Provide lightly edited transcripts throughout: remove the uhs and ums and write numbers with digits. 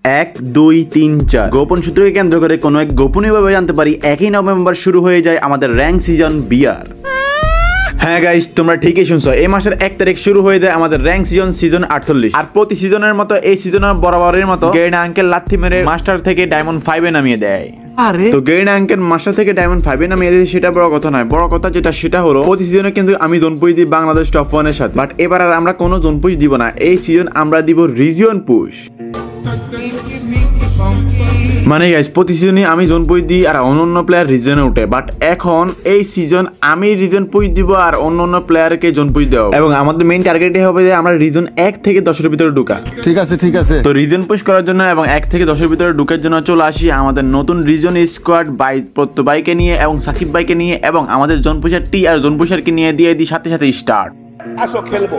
1, 2, 3, 4 গোপন সূত্রকে কেন্দ্র করে কোনো এক গোপনীয়ভাবে জানতে পারি 1 নভেম্বর শুরু হয়ে যায় আমাদের র্যাঙ্ক সিজন বিআর। হ্যাঁ গাইস, তোমরা ঠিকই শুনছো, এই মাসের 1 তারিখ শুরু হয়ে যায় আমাদের র্যাঙ্ক সিজন 48। আর প্রতি সিজনের মতো এই সিজনের বরাবরের মতো গেরিনা আঙ্কেল লাথি মেরে মাস্টার থেকে ডায়মন্ড 5 এ নামিয়ে দেয়। তো গেরিনা আঙ্কেল মাস্টার থেকে ডায়মন্ড 5 এ নামিয়ে দিয়েছে, সেটা বড় কথা নয়। বড় কথা সেটা হলো প্রতি সিজনে কিন্তু আমি জোন পুশ দিই বাংলাদেশ টপ 1 এর সাথে, বাট এবার আর আমরা কোনো জোন পুশ দিব না। এই সিজন আমরা দিব রিজিয়ন পুশ। মানে গাইস, প্রতি সিজনে আমি জোন পুশ দিই আর অন্য প্লেয়ার রিজনে উঠে, বাট এখন এই সিজন আমি রিজন পুশ দিব আর অন্য প্লেয়ারকে জোন পুশ দেব। এবং আমাদের মেইন টার্গেটই হবে যে আমরা রিজন 1 থেকে 10 এর ভিতরে ঢোকা। ঠিক আছে। তো রিজন পুশ করার জন্য এবং 1 থেকে 10 এর ভিতরে ঢোকার জন্য চলে আসি আমাদের নতুন রিজন স্কোয়াড প্রত্যয় বাইকে নিয়ে এবং সাকিব বাইকে নিয়ে এবং আমাদের জোন পুশার টি আর জোন পুশারকে নিয়ে দিয়ে দিই সাথে স্টার্ট। আসো খেলবো,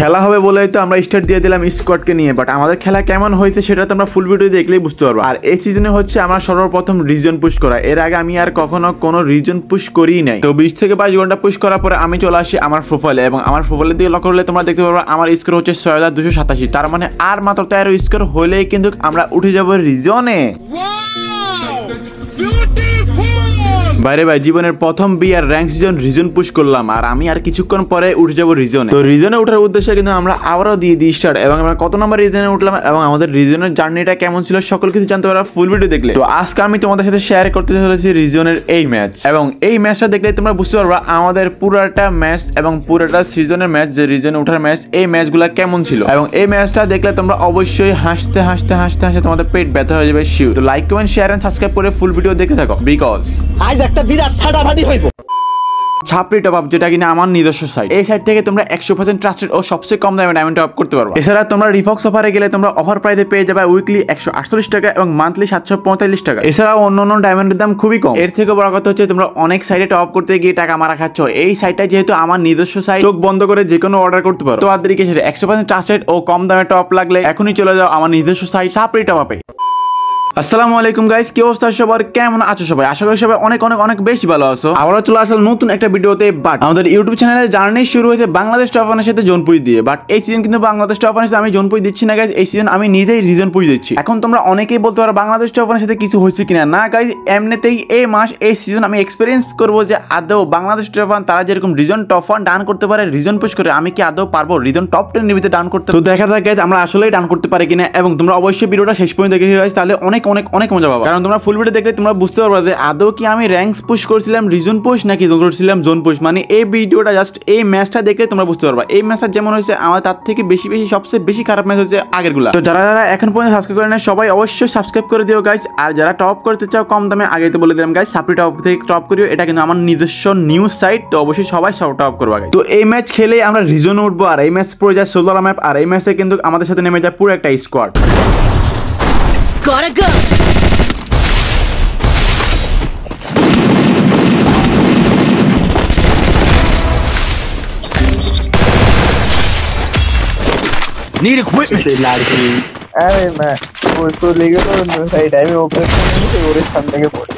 খেলা হবে বলেই তো আমরা স্টার্ট দিয়ে দিলাম স্কোয়াডকে নিয়ে, বাট আমাদের খেলা কেমন হয়েছে সেটা তোমরা ফুল ভিডিও দেখলেই বুঝতে পারবো। আর এই সিজনে হচ্ছে আমরা সর্বপ্রথম রিজন পুশ করা, এর আগে আমি আর কখনো কোনো রিজন পুশ করিই নাই। তো 20 থেকে 22 ঘন্টা পুশ করার পরে আমি চলে আসি আমার প্রোফাইলে, এবং আমার প্রোফাইলের দিকে লক্ষ্য করলে তোমরা দেখতে পারবো আমার স্কোর হচ্ছে 6287। তার মানে আর মাত্র 13 স্কোর হলেই কিন্তু আমরা উঠে যাবো রিজনে। বাইরে ভাই, জীবনের প্রথম BR rank season reason push করলাম, আর আমি আর কিছুক্ষণ পরে উঠে যাবো রিজনে। তো রিজনে ওঠার উদ্দেশ্যে কিন্তু আমরা আবারও দিয়ে দিই স্টার্ট, এবং আমরা কত নাম্বার রিজনে উঠলাম এবং আমাদের রিজনের জার্নিটা কেমন ছিল সকল কিছু জানতে পারবা ফুল ভিডিও দেখলে। তো আজকে আমি তোমাদের সাথে শেয়ার করতে চলেছি রিজনের এই ম্যাচ, এবং এই ম্যাচটা দেখলে তোমরা বুঝতে পারবা আমাদের পুরাটা ম্যাচ এবং পুরাটা সিজনের ম্যাচ, যে রিজনে ওঠার ম্যাচ, এই ম্যাচগুলো কেমন ছিল। এবং এই ম্যাচটা দেখলে তোমরা অবশ্যই হাসতে তোমাদের পেট ব্যথা হয়ে যাবে শিউ। তো like comment share and subscribe করে ফুল ভিডিও দেখতে থাকো, বিকজ আজ একটা বিরাট ফাটাফাটি হইব। ছাপড়ি টপ আপ, যেটা কিনা আমার নিজস্ব সাইট, এই সাইট থেকে তোমরা 100% ট্রাস্টেড ও সবচেয়ে কম দামে ডায়মন্ড টপ করতে পারবে। এছাড়া তোমরা রিফক্স অফারে গেলে তোমরা অফার প্রাইসে পেয়ে যাবে উইকলি 148 টাকা এবং মান্থলি 745 টাকা। এছাড়াও অন্য ডায়মন্ডের দাম খুবই কম। এর থেকে বড় কথা হচ্ছে তোমরা অনেক সাইটে টপ করতে গিয়ে টাকা মারা খাচ্ছ, এই সাইটটা যেহেতু আমার নিজস্ব সাইট, চোখ বন্ধ করে যে কোনো অর্ডার করতে পারো। তো আর দেরি কিসের, 100% ট্রাস্টেড ও কম দামে টপ লাগলে এখনই চলে যাও আমার নিজস্ব সাইট ছাপড়ি টপ আপে। আসসালামু আলাইকুম গাইস, কি অবস্থা সবার, কেমন আছো সবাই? আশা করি সবাই অনেক বেশি ভালো আছো। আবারও চলে আসলাম নতুন একটা ভিডিওতে। বাট আমাদের ইউটিউব চ্যানেলে জার্নি শুরু হয়েছে বাংলাদেশ টপ 1 এর সাথে জোন পুশ দিয়ে, বাট এই সিজন কিন্তু বাংলাদেশ টপ 1 এর সাথে আমি জোন পুশ দিচ্ছি না গাইস, এই সিজন আমি নিজেই রিজন পুশ দিচ্ছি। এখন তোমরা অনেকেই বলতে পারো বাংলাদেশ টপ 1 এর সাথে কিছু হয়েছে কিনা। না গাইস, এমনিতেই এই মাস এই সিজন আমি এক্সপেরিয়েন্স করবো যে আদৌ বাংলাদেশ টপ 1 তারা যেরকম রিজন টপ 1 ডান করতে পারে রিজন পুশ করে, আমি কি আদৌ পারবো রিজন টপ 10 এর ভিতরে ডান করতে? তো দেখা যাক গাইস আমরা আসলেই ডান করতে পারি কিনা, এবং তোমরা অবশ্যই ভিডিওটা শেষ পর্যন্ত দেখে গাইস, তাহলে অনেক মজা পাবে। কারণ তোমরা ফুল ভিডিও দেখলে তোমরা বুঝতে পারবে যে আদৌ কি আমি র্যাঙ্কস পুশ করছিলাম রিজন পুশ নাকি করছিলাম জোন পুশ। মানে এই ভিডিওটা জাস্ট এই ম্যাচটা দেখলে তোমরা বুঝতে পারবা। এই ম্যাচটা যেমন হয়েছে আমার তার থেকে বেশি সবচেয়ে বেশি খারাপ ম্যাচ হচ্ছে আগেরগুলা। তো যারা এখন পর্যন্ত সাবস্ক্রাইব করে না সবাই অবশ্যই সাবস্ক্রাইব করে দিও গাইস। আর যারা টপ করতে চাও কম দামে, আগে তো বলে দিলাম গাইস সাপড়ি টপ থেকে টপ করিও, এটা কিন্তু আমার নিজস্ব নিউজ সাইট, তো অবশ্যই সবাই টপ করবা গাইস। তো এই ম্যাচ খেলে আমরা রিজনে উঠবো, আর এই ম্যাচ পড়ে যায় সোলার ম্যাপ, আর এই ম্যাচে কিন্তু আমাদের সাথে নেমে যায় পুরো একটা স্কোয়াড। Need equipment. अरे मैं उसको लेके तो सही टाइम में ओपन करने से और सामने के पड़े।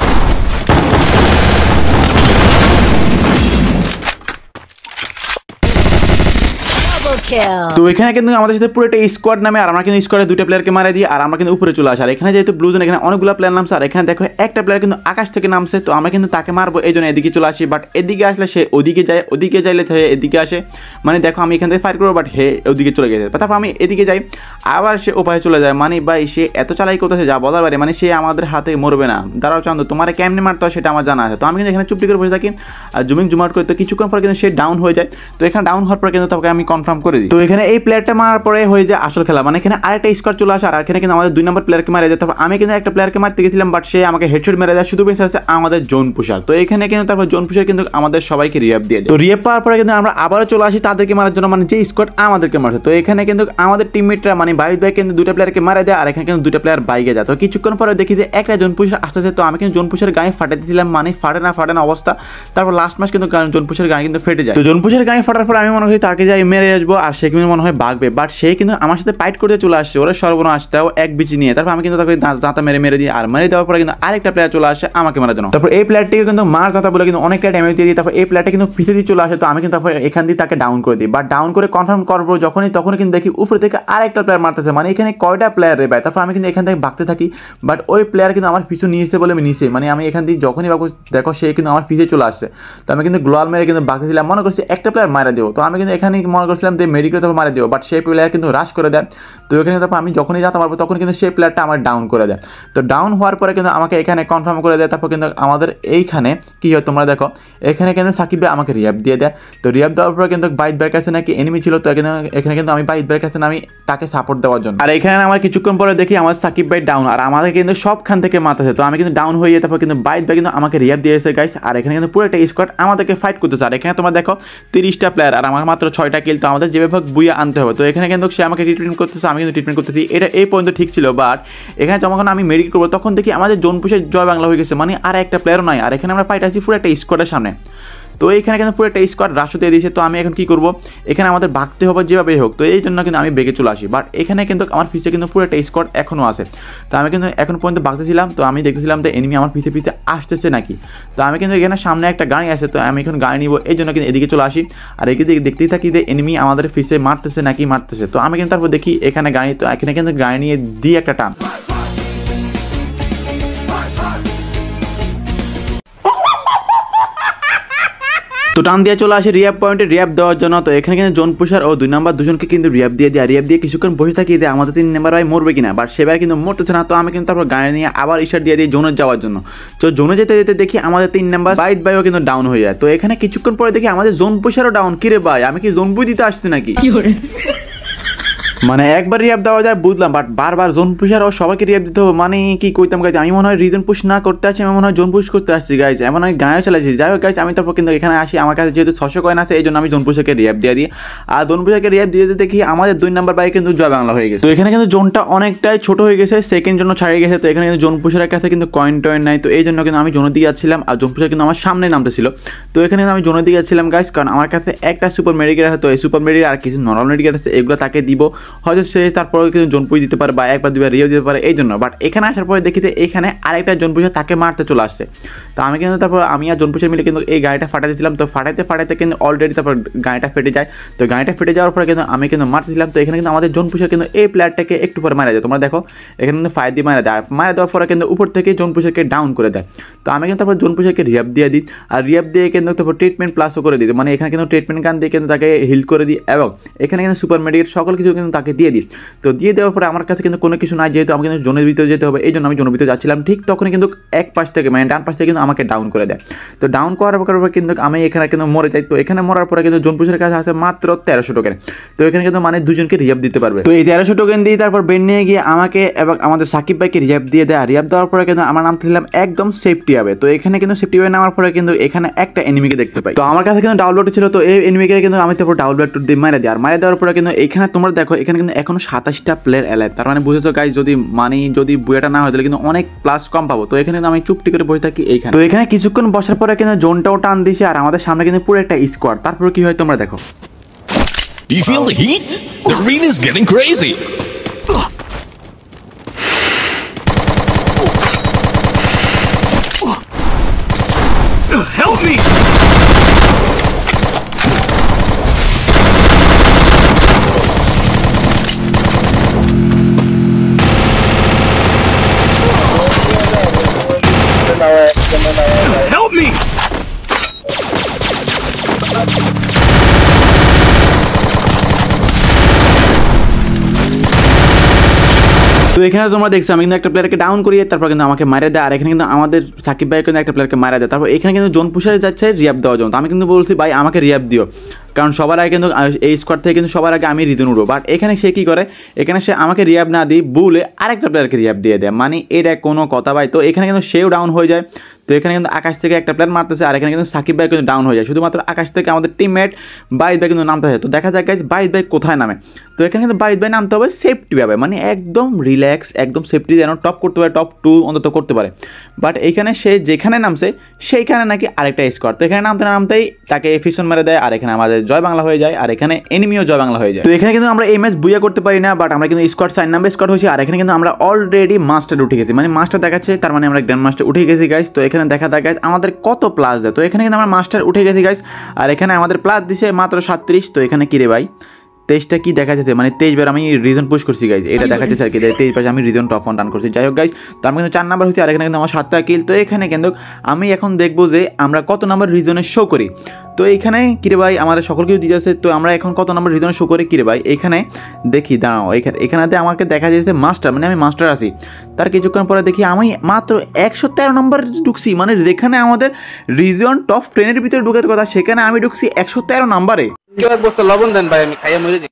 তো এখানে কিন্তু আমাদের সাথে পুরো একটা স্কোয়াড নামে, আর আমরা কিন্তু স্কোয়াডে দুটো প্লেয়ারকে মারা দিই, আর আমরা কিন্তু উপরে চলে আসি। আর এখানে যেহেতু ব্লু জোন, এখানে অনেকগুলো প্লেয়ার নামছে, আর এখানে দেখো একটা প্লেয়ার কিন্তু আকাশ থেকে নামছে, তো আমরা কিন্তু তাকে মারবো, এই জন্য এদিকে চলে আসি। বাট এদিকে আসলে সে ওদিকে যায়, ওদিকে যাইলে এদিকে আসে। মানে দেখো আমি এখান থেকে ফায়ার করবো, বাট হে ওদিকে চলে গেছে। তারপর আমি এদিকে যাই, আবার সে ওপারে চলে যায়। মানে ভাই সে এত চালাই করতেছে যা বলার বাইরে, মানে সে আমাদের হাতে মরবে না। দাঁড়াও চান্দু, তোমার কেমনে মারতে হয় সেটা আমার জানা আছে। তো আমি কিন্তু এখানে চুপটি করে বসে থাকি আর জুম আউট করি, তো কিছুক্ষণ পর কিন্তু সে ডাউন হয়ে যায়। তো এখানে ডাউন হওয়ার পর কিন্তু তাকে আমি কনফার্ম করে দিই। তো এখানে এই প্লেয়ারটা মারার পরে হয়ে যায় আসল খেলা। মানে এখানে আরেকটা স্কোয়াড চলে আসে, আর এখানে কিন্তু আমাদের 2 নম্বর প্লেয়ারকে মারা যায়। তারপর আমি কিন্তু একটা প্লেয়ারকে মারতে গেছিলাম, বাট সে আমাকে হেডশট মেরে দেয়। শুধু বেঁচে আছে আমাদের জোন পুশার। তো এখানে কিন্তু তারপর জোন পুশার কিন্তু আমাদের সবাইকে রিয়াপ দিয়ে দেয়। তো রিয়াপ পাওয়ার পরে কিন্তু আমরা আবারও চলে আসি তাদেরকে মারার জন্য, মানে যে স্কোয়াড আমাদেরকে মারছে। তো এখানে কিন্তু আমাদের টিমমেটরা মানে ভাই কিন্তু 2টা প্লেয়ারকে মারা দেয়, আর এখানে কিন্তু 2টা প্লেয়ার বাইকে যায়। তো কিছুক্ষণ পরে দেখি যে একটা জোন পুশার আসতেছে, তো আমি কিন্তু জোন পুশার গায়ে ফাটাইতেছিলাম, মানে ফাটে না অবস্থা। তারপর লাস্ট ম্যাচ কিন্তু জোন পুশার গায়ে কিন্তু ফেটে যায়। তো জোন পুশার গায়ে ফাটার পর আমি মনে করি তাকে যাই মেরে আসবো, আর সে কিন্তু মনে হয় ভাগবে, বাট সে কিন্তু আমার সাথে ফাইট করতে চলে আসছে, ওরা সর্বনাশ, তাও এক বিচি নিয়ে। তারপর আমি কিন্তু তাকে জাঁতা মেরে দিই, আর মেরে দেওয়ার পরে কিন্তু আরেকটা প্লেয়ার চলে আসে আমাকে মারার জন্য। তারপর এই প্লেয়ারটিকে কিন্তু মার জাঁতা বলে কিন্তু অনেকটা ড্যামেজ দিয়ে দিই। তারপর এই প্লেয়ারটা কিন্তু পিছিয়ে দিয়ে চলে আসে, তো আমি কিন্তু তারপর এখান দিয়ে তাকে ডাউন করে দিই। বাট ডাউন করে কনফার্ম করবো তখন কিন্তু দেখি উপরে থেকে আরেকটা প্লেয়ার মারতেছে, মানে এখানে কয়টা প্লেয়ার রে ভাই। তারপর আমি কিন্তু এখান থেকে ভাগতে থাকি, বাট ওই প্লেয়ার কিন্তু আমার পিছু নিয়েছে বলে আমি নিচে, মানে আমি এখান দিয়ে যখনই দেখো সে কিন্তু আমার পিছিয়ে চলে আসছে। তো আমি কিন্তু গ্লোয়াল মেরে কিন্তু ভাগতেছিলাম, মনে করছি একটা প্লেয়ার মারা দেবো। তো আমি কিন্তু এখানে মনে করছিলাম যে মেডিকেল তারপর মারা দেবো, বাট সেই প্লেয়ার কিন্তু রাশ করে দেয়। তো এখানে তারপর আমি যখনই যেতে পারবো তখন কিন্তু সেই প্লেয়ারটা আমার ডাউন করে দেয়। তো ডাউন হওয়ার পরে কিন্তু আমাকে এখানে কনফার্ম করে দেয়। তারপর কিন্তু আমাদের এইখানে কী হয় তোমরা দেখো, এখানে কিন্তু সাকিব ভাই আমাকে রিয়াব দিয়ে দেয়। তো রিয়াব দেওয়ার পরে কিন্তু বাইট বের কাছে নাকি এনিমি ছিল, তো এখানে কিন্তু আমি বাইট বের কাছে আমি তাকে সাপোর্ট দেওয়ার জন্য। আর এখানে আমার কিছুক্ষণ পরে দেখি আমার সাকিব ভাই ডাউন, আর আমাদের কিন্তু সবখান থেকে মাথাছে। তো আমি কিন্তু ডাউন হয়ে যাই, তারপর কিন্তু বাইট ভাই কিন্তু আমাকে রিয়াব দিয়েছে গাইস। আর এখানে কিন্তু পুরো একটা স্কোয়াড আমাদেরকে ফাইট করতেছে। আর এখানে তোমরা দেখো 30টা প্লেয়ার আর আমার মাত্র 6টা কিল। তো আমাদের যেভাবে বুইয়া আনতে হবে। তো এখানে কিন্তু সে আমাকে ট্রিটমেন্ট করতেছে, আমি কিন্তু ট্রিটমেন্ট করতেছি। এটা এই পর্যন্ত ঠিক ছিল, বাট এখানে যখন আমি মেডিকেট করবো তখন দেখি আমাদের জোন পুষে জয় বাংলা হয়ে গেছে, মানে আর একটা প্লেয়ারও নাই। আর এখানে আমরা ফাইট আছি পুরো একটা স্কোয়াডের সামনে। তো এইখানে কিন্তু পুরো একটা স্কোয়াড রাশো দিয়ে দিয়েছে। তো আমি এখন কী করবো, এখানে আমাদের ভাগতে হবে যেভাবেই হোক। তো এই জন্য কিন্তু আমি বেগে চলে আসি, বাট এখানে কিন্তু আমার পিছিয়ে কিন্তু পুরো একটা স্কোয়াড এখনও আছে। তো আমি কিন্তু এখন পর্যন্ত ভাগতেছিলাম, তো আমি দেখতেছিলাম যে এনিমি আমার পিছিয়ে আসতেছে নাকি। তো আমি কিন্তু এখানে সামনে একটা গাড়ি আছে, তো আমি এখন গাড়ি নিব, এই জন্য কিন্তু এদিকে চলে আসি। আর এদিকে দেখতেই থাকি যে এনিমি আমাদের পিছিয়ে মারতেছে নাকি মারতেছে। তো আমি কিন্তু তারপর দেখি এখানে গাড়ি, তো এখানে কিন্তু গাড়ি নিয়ে দিই একটা টান। তো টান দিয়ে চলে আসি রিয়াব পয়েন্টে রিয়াব দেওয়ার জন্য। তো এখানে কিন্তু জোন পুষার ও 2 নাম্বার দুজনকে কিন্তু রিয়াব দিয়ে দেয়। রিয়াব দিয়ে কিছুক্ষণ বসে থাকি যে আমাদের 3 নাম্বার ভাই মরবে কিনা, বাট সে ভাই কিন্তু মরতেছে না। তো আমি কিন্তু তারপর গাড়ি নিয়ে আবার ইশার দিয়ে দিই জোনে যাওয়ার জন্য। তো জোনে যেতে যেতে দেখি আমাদের 3 নাম্বার বাইট ভাইও কিন্তু ডাউন হয়ে যায়। তো এখানে কিছুক্ষণ পরে দেখি আমাদের জোন পুষারও ডাউন। কিরে ভাই, আমি কি জোন পুষ দিতে আসছি নাকি? মানে একবার রিয়াব দেওয়া যায় বুঝলাম, বাট বারবার জোন পুষার ও সবাইকে রিয়াব দিতে হবে, মানে কি কইতাম গাইজ। আমি মনে হয় রিজন পুশ না করতে আসছি, আমি মনে হয় জোন পুশ করতে আসছি গাইজ, এমন হয় গায়ে চালাইছি। যাই হোক গাইজ, আমি তারপর কিন্তু এখানে আসি, আমার কাছে যেহেতু 600 কয়েন আছে এই জন্য আমি জোন পুষারকে রিয়াব দিয়ে দিই। আর জোন পুষারকে রিয়াব দিয়ে দিতে দেখি আমাদের 2 নাম্বার বাইক কিন্তু জয় বাংলা হয়ে গেছে। তো এখানে কিন্তু জোনটা অনেকটাই ছোট হয়ে গেছে, সেকেন্ড জন্য ছাড়িয়ে গেছে। তো এখানে কিন্তু জোন পুষারের কাছে কিন্তু কয়েন টয়েন নাই, তো এই জন্য কিন্তু আমি জোনের দিকে যাচ্ছিলাম, আর জোন পুষার কিন্তু আমার সামনে নামতেছিল। তো এখানে কিন্তু আমি জোনের দিকে যাচ্ছিলাম গাইজ, কারণ আমার কাছে একটা সুপার মেডিকেট আছে। তো এই সুপার মেডিকেট আর কিছু নর্মাল মেডিকেট আছে, এগুলো তাকে দিব, হয়তো সে তারপরে কিন্তু জোন পুষ দিতে পারে বা একবার দুবার রিও দিতে পারে এই জন্য। বাট এখানে আসার পরে দেখি যে এখানে আরেকটা জোন পুষে তাকে মারতে চলে আসছে। তো আমি কিন্তু তারপর আমি আর জোন পুষে মিলে কিন্তু এই গাড়িটা ফাটাতেছিলাম। তো ফাটাইতে কিন্তু অলরেডি তারপর গাড়িটা ফেটে যায়। তো গাড়িটা ফেটে যাওয়ার পরে কিন্তু আমি কিন্তু মারতেছিলাম। তো এখানে কিন্তু আমাদের জোন পুষে কিন্তু এই প্লেয়ারটাকে একটু পরে মারা যায়। তোমরা দেখো এখানে কিন্তু ফায়ার দিয়ে মারা যায়, মারা দেওয়ার পরে কিন্তু উপর থেকে জোন পুষেকে ডাউন করে দেয়। তো আমি কিন্তু তারপর জোন পুষেকে রিয়াব দিয়ে দিই, আর রিয়াব দিয়ে কিন্তু তারপর ট্রিটমেন্ট প্লাসও করে দিই। মানে এখানে কিন্তু ট্রিটমেন্ট গান দিয়ে কিন্তু তাকে হিল করে দিই, এবং এখানে কিন্তু সুপার মেডিকেট সকল কিছু কিন্তু তাকে দিয়ে দিই। তো দিয়ে দেওয়ার পরে আমার কাছে কিন্তু কোনো কিছু নাই, যেহেতু আমাকে কিন্তু জোনের ভিতরে যেতে হবে, এই জন্য আমি জোনের ভিতরে যাচ্ছিলাম। ঠিক তখনই কিন্তু এক পাশ থেকে মানে ডান পাশ থেকে কিন্তু আমাকে ডাউন করে দেয়। তো ডাউন করার পর কিন্তু আমি এখানে কিন্তু মরে যাই। তো এখানে মরার পরে কিন্তু জোন পুষের কাছে আছে মাত্র 1300 টোকেন। তো এখানে কিন্তু মানে দুজনকে রিয়াব দিতে পারবে। তো এই 1300 টোকেন দিয়ে তারপর বেন নিয়ে গিয়ে আমাকে এবং আমাদের সাকিব ভাইকে রিয়াব দিয়ে দেয়। রিয়াব দেওয়ার পরে কিন্তু আমার নাম দিলাম একদম সেফটি হবে। তো এখানে কিন্তু সেফটি হবে নামার পরে কিন্তু এখানে একটা এনিমিকে দেখতে পাই। তো আমার কাছে কিন্তু ডাউনলোড ছিল, তো এই এনিমিকে কিন্তু আমি তারপর ডাউনলোড দিয়ে মারা দিই। আর মারা দেওয়ার পরে কিন্তু এখানে তোমরা দেখো এখানে কিন্তু এখনো 27টা প্লেয়ার এলাইভ। তার মানে বুঝেছো গাইজ, যদি বুয়াটা না হয় তাহলে কিন্তু অনেক প্লাস কম পাবো। তো এখানে কিন্তু আমি চুপটি করে বসে থাকি এইখানে। তো এখানে কিছুক্ষণ বসার পরে কিন্তু জোনটাও টান দিছে, আর আমাদের সামনে কিন্তু পুরো একটা স্কোয়াড। তারপর কি হয় তোমরা দেখো। Do you feel the heat? The arena is getting crazy. Help me! Help me! তো এখানে তোমরা দেখছো আমি কিন্তু একটা প্লেয়ারকে ডাউন করিয়ে তারপর কিন্তু আমাকে মারা দেয়। আর এখানে কিন্তু আমাদের সাকিব ভাই কিন্তু একটা প্লেয়ারকে মারা দেয়। তারপর এখানে কিন্তু জোন পুষারে যাচ্ছে রিয়াব দেওয়ার জন্য। আমি কিন্তু বলছি ভাই আমাকে রিয়াব দিও, কারণ সবার আগে কিন্তু এই স্কোয়াড থেকে কিন্তু সবার আগে আমি রিদন উঠবো। বাট এখানে সে কী করে, এখানে সে আমাকে রিয়াব না দিই বলে আরেকটা প্লেয়ারকে রিয়াব দিয়ে দেয়। মানে এটা কোনো কথা ভাই। তো এখানে কিন্তু সেও ডাউন হয়ে যায়। তো এখানে কিন্তু আকাশ থেকে একটা প্লেয়ার মারতেছে, আর এখানে কিন্তু সাকিব ভাই কিন্তু ডাউন হয়ে যায়, শুধুমাত্র আকাশ থেকে আমাদের টিমমেট বাইদ ভাই কিন্তু নামতেছে। তো দেখা যাক গাইস বাইদ ভাই কোথায় নামে। তো এখানে কিন্তু বাইদ ভাই নামতে হবে সেফটি ভাবে, মানে একদম রিল্যাক্স, একদম সেফটি যেন টপ করতে পারে, টপ 2 অন্তত করতে পারে। বাট এইখানে সে যেখানে নামছে সেইখানে নাকি আরেকটা স্কোয়াড, তো এখানে নামতেই তাকে এফিশন মেরে দেয়, আর এখানে আমাদের জয় বাংলা হয়ে যায়, আর এখানে এনিমিও জয় বাংলা হয়ে যায়। তো এখানে কিন্তু আমরা এই ম্যাচ বুইয়া করতে পারি না, বাট আমরা কিন্তু স্কোয়াড 4 নাম্বার স্কোয়াড হয়েছি, আর এখানে কিন্তু আমরা অলরেডি মাস্টার উঠে গেছি, মানে মাস্টার দেখাচ্ছে, তার মানে আমরা গ্র্যান্ড মাস্টার উঠে গেছি গাইস। তো এখানে দেখা যায় গাইস আমাদের কত প্লাস দেয়। তো এখানে কিন্তু আমরা মাস্টার উঠে গেছি গাইস, আর এখানে আমাদের প্লাস দিছে মাত্র 37। তো এখানে কি রে ভাই 23টা কি দেখা যাচ্ছে, মানে 23 বার আমি রিজন পুশ করছি গাইজ, এটা দেখা যাচ্ছে আর কি 23 বার আমি রিজন টপ 1 রান করছি। যাই হোক গাইজ, তো আমি কিন্তু 4 নাম্বার হচ্ছে, আর এখানে কিন্তু আমার 7টা কিল। তো এখানে কিন্তু আমি এখন দেখবো যে আমরা কত নাম্বার রিজনে শো করি। তো এইখানে কিরে ভাই আমাদের সকল কিছু দিয়ে যাচ্ছে, তো আমরা এখন কত নাম্বার রিজনে শো করি কিরে ভাই, এখানে দেখি দাঁড়াও, এখানেতে আমাকে দেখা যাচ্ছে মাস্টার, মানে আমি মাস্টার আছি। তার কিছুক্ষণ পরে দেখি আমি মাত্র 113 নম্বর ঢুকছি, মানে যেখানে আমাদের রিজন টপ 10-এর ভিতরে ঢুকার কথা সেখানে আমি ঢুকছি 113 নাম্বারে। কেউ এক বস্তা লবণ দেন ভাই, আমি খাইয়া মরে যাই।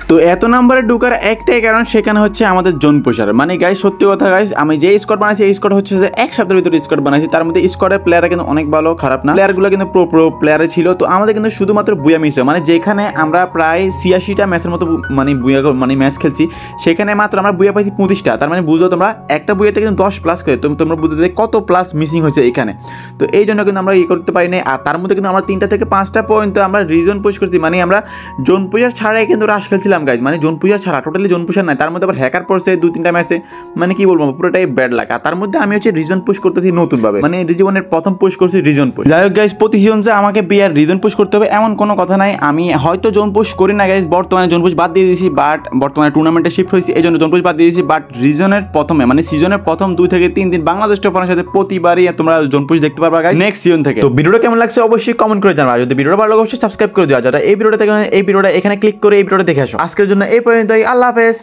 তো এত নাম্বারে ঢোকার একটাই কারণ, সেখানে হচ্ছে আমাদের জোন পুশার। মানে গাইস সত্যি কথা গাইস, আমি যে স্কোয়াড বানাইছি এই স্কোয়াড হচ্ছে যে এক সপ্তাহের ভিতরে স্কোয়াড বানাইছি, তার মধ্যে স্কোয়াডের প্লেয়াররা কিন্তু অনেক ভালো, খারাপ না, প্লেয়ারগুলো কিন্তু প্রো প্লেয়ারে ছিল। তো আমাদের কিন্তু শুধুমাত্র বুয়া মিস হয়, মানে যেখানে আমরা প্রায় 86টা ম্যাচের মতো মানে বুয়া মানে ম্যাচ খেলছি, সেখানে মাত্র আমরা বুয়া পাইছি 25টা। তার মানে বুঝো তোমরা একটা বুয়াতে কিন্তু 10 প্লাস করে, তোমরা বুঝতে কত প্লাস মিসিং হয়েছে এখানে। তো এই জন্য কিন্তু আমরা করতে পারি না। আর তার মধ্যে কিন্তু আমরা 3টা থেকে 5টা পর্যন্ত আমরা রিজন পুশ করছি, মানে আমরা জোন পুশার ছাড়াই কিন্তু রাশ খেলছিলাম গাইজ, মানে জোন পুশার ছাড়া টোটালি জোন পুশার নাই। তার মধ্যে আবার হ্যাকার পড়ছে 2-3টা ম্যাচে, মানে কি বলবো পুরোটাই ব্যাড লাগা। তার মধ্যে আমি হচ্ছে রিজন পুশ করতেছি নতুন ভাবে, মানে জীবনের প্রথম পুশ করছি রিজন পুশ। যাই হোক গাইজ, প্রতি সিজন যে আমাকে বিয়ার রিজন পুশ করতে হবে এমন কোনো কথা নাই। আমি হয়তো জোন পুশ করি না গাইজ, বর্তমানে জোন পুশ বাদ দিয়ে দিয়েছি, বাট বর্তমানে টুর্নামেন্টে শিফট হয়েছি এই জন্য জোন পুশ বাদ দিয়ে দিয়েছি। বাট রিজনের প্রথমে মানে সিজনের প্রথম 2 থেকে 3 দিন বাংলাদেশ টপারের সাথে প্রতিবারই তোমরা জোন পুশ দেখতে পারবা গাইজ নেক্সট সিজন থেকে। তো ভিডিওটা কেমন লাগছে অবশ্যই কমেন্ট করে জানাবা, যদি ভিডিওটা ভালো লাগে অবশ্যই সাবস্ক্রাইব করে দেওয়া। যারা এই ভিডিওটা এখানে ক্লিক করে এই ভিডিওটা দেখে আসো। আজকের জন্য এই পর্যন্তই, আল্লাহ হাফেজ।